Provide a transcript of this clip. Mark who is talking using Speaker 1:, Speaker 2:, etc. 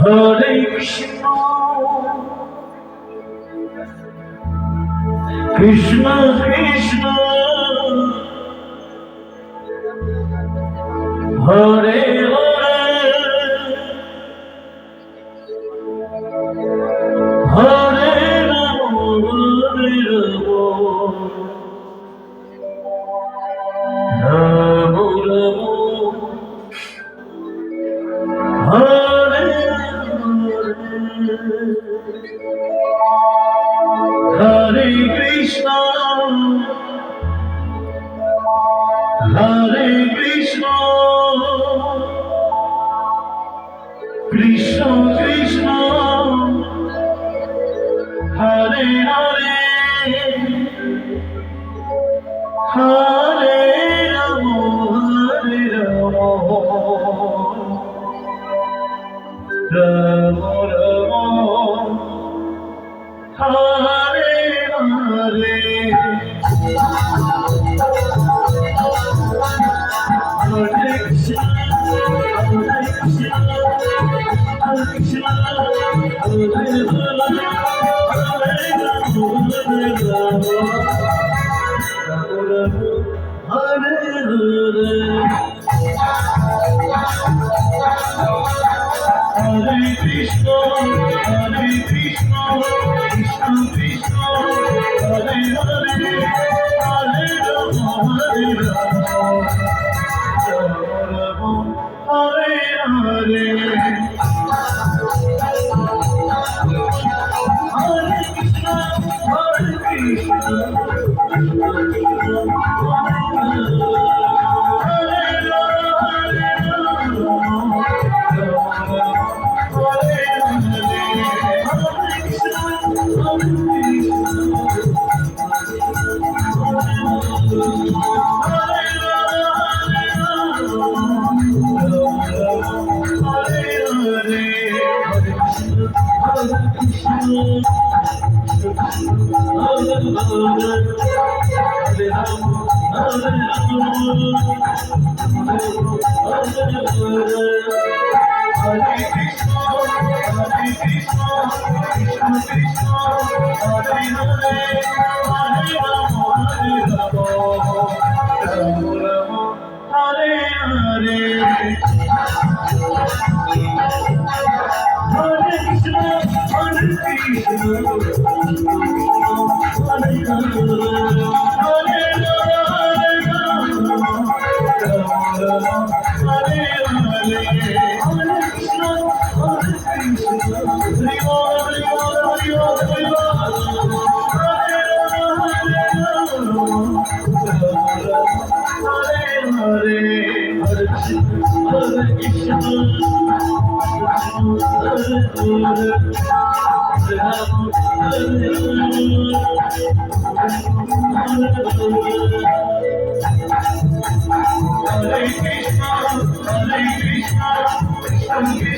Speaker 1: Hare Krishna, Krishna Krishna, Hare Hare, Hare Rama, Rama Rama, Hare Hare Krishna, Hare Krishna, Krishna Krishna, Hare Hare, Hare Rama, Hare Rama, Rama Rama, Hare Hare. Hare Krishna, Hare Krishna, Hare Krishna, Hare Rama, Hare Rama, Hare Rama, Hare Hare. Hare Krishna, Hare Krishna, Krishna Krishna, Hare Hare, Hare Rama, Hare Rama, Rama Rama, Hare Hare. Hare Krishna, Hare Krishna, Krishna Krishna, Hare Hare Krishna, Hare Krishna, Krishna Krishna,